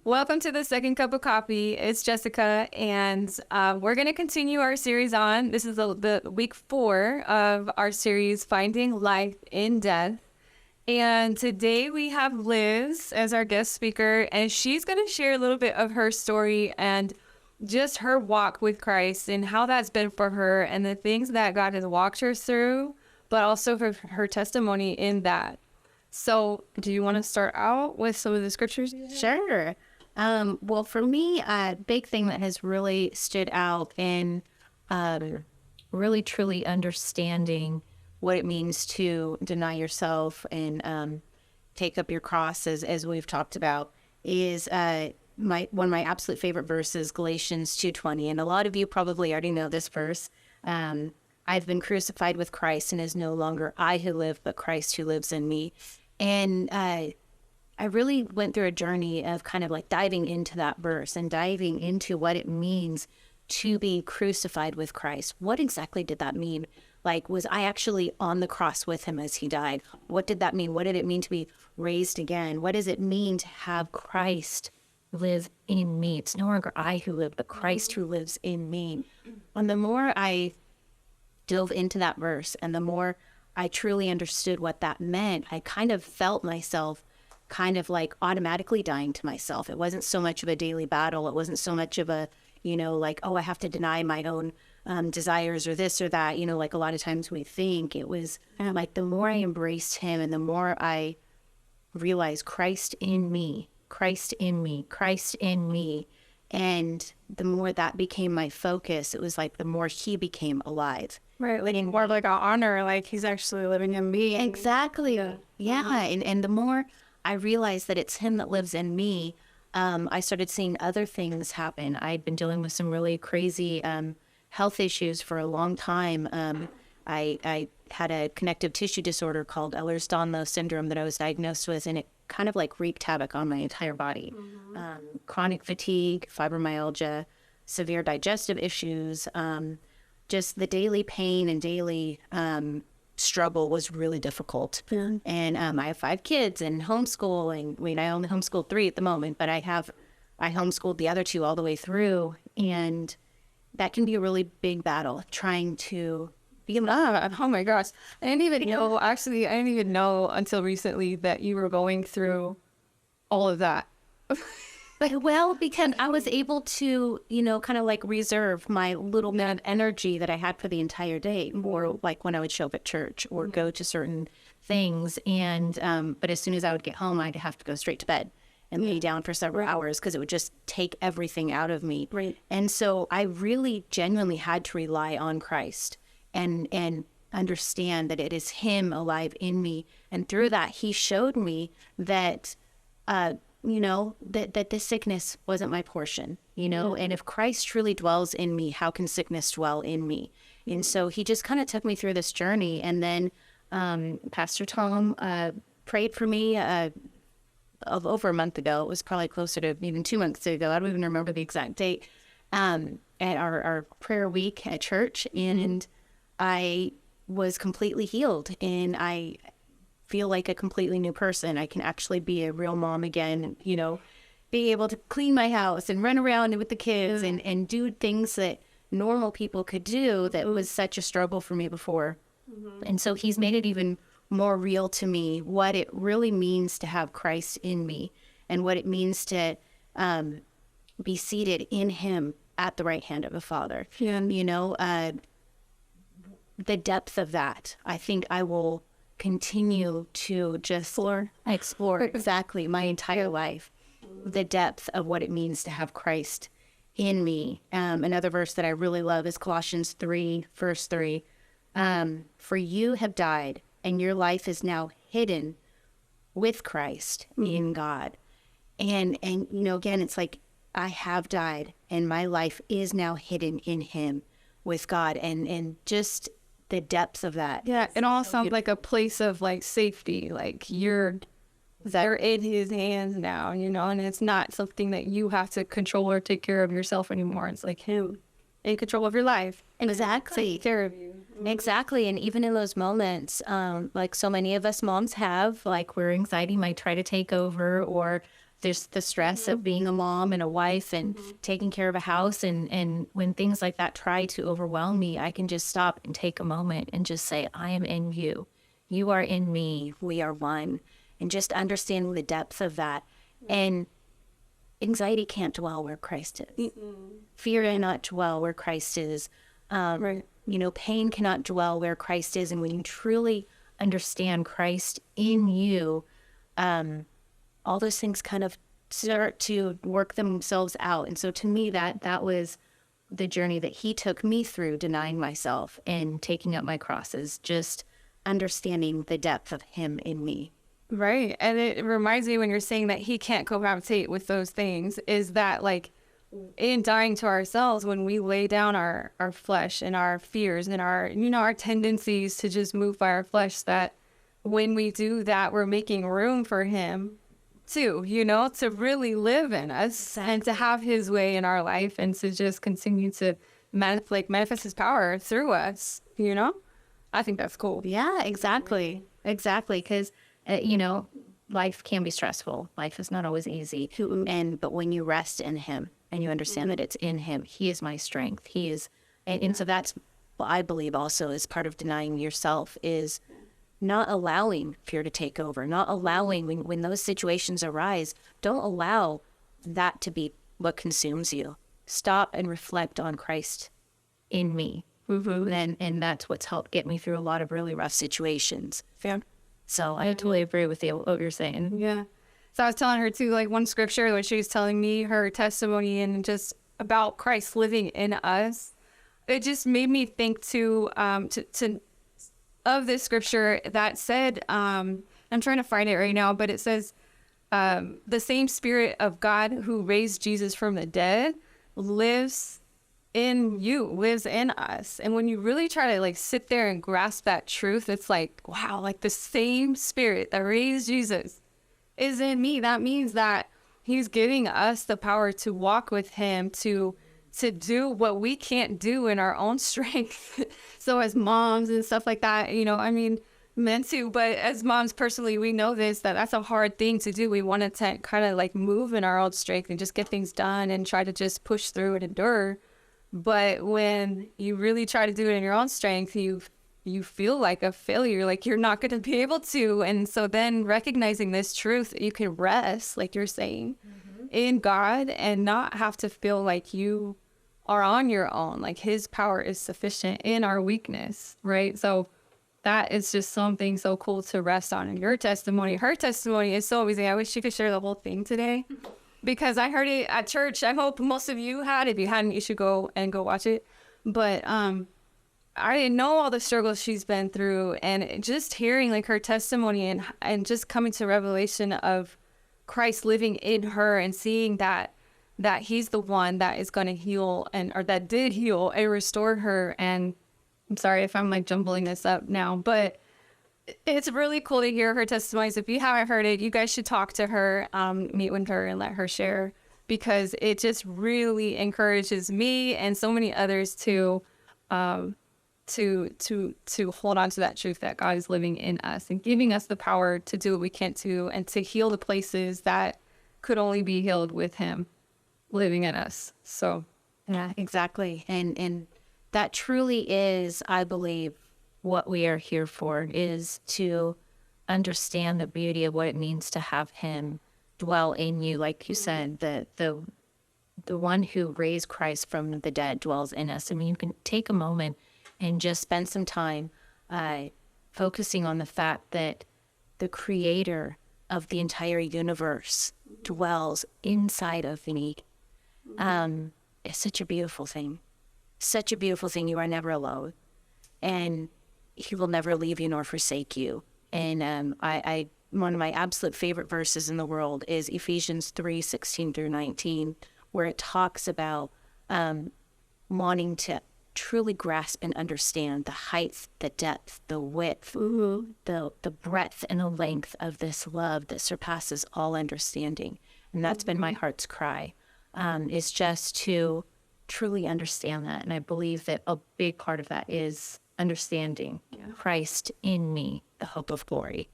Welcome to the Second Cup of Coffee. It's Jessica, and we're going to continue our series on. This is the week 4 of our series, Finding Life in Death. And today we have Liz as our guest speaker, and she's going to share a little bit of her story and just her walk with Christ and how that's been for her and the things that God has walked her through, but also her testimony in that. So do you want to start out with some of the scriptures? Sure. Well, for me, a big thing that has really stood out in really truly understanding what it means to deny yourself and take up your cross, as we've talked about, is one of my absolute favorite verses, Galatians 2:20. And a lot of you probably already know this verse. I've been crucified with Christ, and it is no longer I who live, but Christ who lives in me. And I really went through a journey of kind of like diving into that verse and diving into what it means to be crucified with Christ. What exactly did that mean? Like, was I actually on the cross with him as he died? What did that mean? What did it mean to be raised again? What does it mean to have Christ live in me? It's no longer I who live, but Christ who lives in me. And the more I dove into that verse and the more I truly understood what that meant, I kind of felt myself kind of like automatically dying to myself. It wasn't so much of a daily battle. It wasn't so much of a, like, oh, I have to deny my own desires or this or that, like a lot of times we think. It was like the more I embraced him and the more I realized Christ in me, Christ in me, Christ in me. And the more that became my focus, it was like the more he became alive. Right, like more like an honor, like he's actually living in me. Exactly. Yeah. And the more I realized that it's him that lives in me, I started seeing other things happen. I'd been dealing with some really crazy health issues for a long time. I had a connective tissue disorder called Ehlers-Danlos syndrome that I was diagnosed with, and it kind of like wreaked havoc on my entire body. Chronic fatigue, fibromyalgia, severe digestive issues, just the daily pain and daily struggle was really difficult. And I have 5 kids and homeschooling. I mean, I only homeschooled 3 at the moment, but I homeschooled the other 2 all the way through. And that can be a really big battle, trying to be oh my gosh. I didn't even know until recently that you were going through all of that. Well, because I was able to, kind of like reserve my little bit of energy that I had for the entire day, more like when I would show up at church or go to certain things. And, but as soon as I would get home, I'd have to go straight to bed and lay down for several hours because it would just take everything out of me. Right. And so I really genuinely had to rely on Christ and understand that it is him alive in me. And through that, he showed me that, that this sickness wasn't my portion, and if Christ truly dwells in me, how can sickness dwell in me? And so he just kind of took me through this journey. And then Pastor Tom prayed for me over a month ago. It was probably closer to even 2 months ago. I don't even remember the exact date, at our prayer week at church. And I was completely healed, and I feel like a completely new person. I can actually be a real mom again, be able to clean my house and run around with the kids and do things that normal people could do that was such a struggle for me before. And so he's made it even more real to me what it really means to have Christ in me and what it means to be seated in him at the right hand of the Father. The depth of that, I think I will continue to just explore exactly my entire life, the depth of what it means to have Christ in me. Another verse that I really love is Colossians 3, verse 3. For you have died, and your life is now hidden with Christ in God. And again, it's like I have died, and my life is now hidden in him with God. And just the depth of that. Yeah, it all sounds like a place of like safety, like they're in his hands now, and it's not something that you have to control or take care of yourself anymore. It's like him in control of your life. Exactly. Take care of you. Exactly. And even in those moments, like so many of us moms have, like where anxiety might try to take over, or there's the stress of being a mom and a wife and taking care of a house. And when things like that try to overwhelm me, I can just stop and take a moment and just say, I am in you. You are in me. We are one. And just understanding the depth of that. And anxiety can't dwell where Christ is. Fear cannot dwell where Christ is. Right. You know, pain cannot dwell where Christ is. And when you truly understand Christ in you, all those things kind of start to work themselves out. And so to me, that was the journey that he took me through, denying myself and taking up my crosses, just understanding the depth of him in me. Right. And it reminds me when you're saying that he can't cohabitate with those things, is that like in dying to ourselves, when we lay down our flesh and our fears and our, you know, our tendencies to just move by our flesh, that when we do that, we're making room for him too, you know, to really live in us and to have his way in our life and to just continue to manifest his power through us, you know? I think that's cool. Yeah, exactly. Exactly. Because, you know, life can be stressful. Life is not always easy. But when you rest in him and you understand that it's in him, he is my strength. He is. And so that's what I believe also is part of denying yourself, is not allowing fear to take over, not allowing when those situations arise, don't allow that to be what consumes you. Stop and reflect on Christ in me. And that's what's helped get me through a lot of really rough situations. Yeah. So I totally agree with you, what you're saying. Yeah. So I was telling her too, like one scripture when she was telling me her testimony and just about Christ living in us, it just made me think to of this scripture that said, I'm trying to find it right now, but it says, the same Spirit of God who raised Jesus from the dead lives in you, lives in us. And when you really try to like sit there and grasp that truth, it's like, wow, like the same Spirit that raised Jesus is in me. That means that he's giving us the power to walk with him, to do what we can't do in our own strength. So as moms and stuff like that, you know, I mean, men too, but as moms personally, we know this, that's a hard thing to do. We want to kind of like move in our own strength and just get things done and try to just push through and endure. But when you really try to do it in your own strength, you feel like a failure, like you're not going to be able to. And so then recognizing this truth, you can rest, like you're saying, in God and not have to feel like you are on your own. Like his power is sufficient in our weakness, right? So that is just something so cool to rest on in your testimony. Her testimony is so amazing. I wish she could share the whole thing today because I heard it at church. I hope most of you had. If you hadn't, you should go watch it. But I didn't know all the struggles she's been through, and just hearing like her testimony and just coming to revelation of Christ living in her and seeing that he's the one that is going to heal or that did heal and restore her. And I'm sorry if I'm like jumbling this up now, but it's really cool to hear her testimonies. If you haven't heard it, you guys should talk to her, meet with her and let her share, because it just really encourages me and so many others to hold on to that truth that God is living in us and giving us the power to do what we can't do and to heal the places that could only be healed with him living in us. So yeah, exactly. And that truly is, I believe, what we are here for, is to understand the beauty of what it means to have him dwell in you. Like you said, the one who raised Christ from the dead dwells in us. I mean, you can take a moment and just spend some time focusing on the fact that the creator of the entire universe dwells inside of me. It's such a beautiful thing. Such a beautiful thing. You are never alone. And he will never leave you nor forsake you. And I one of my absolute favorite verses in the world is Ephesians 3:16-19, where it talks about wanting to truly grasp and understand the height, the depth, the width, the breadth and the length of this love that surpasses all understanding. And that's been my heart's cry, is just to truly understand that. And I believe that a big part of that is understanding Christ in me, the hope of glory.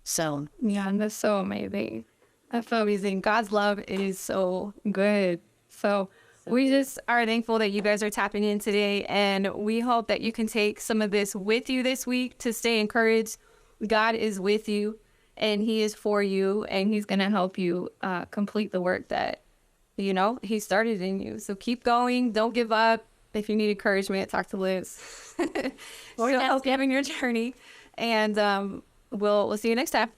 So yeah, and that's so amazing. That's amazing. God's love is so good. So we just are thankful that you guys are tapping in today, and we hope that you can take some of this with you this week to stay encouraged. God is with you, and He is for you, and He's going to help you complete the work that, He started in you. So keep going. Don't give up. If you need encouragement, talk to Liz. We'll help you in your journey, and we'll see you next time.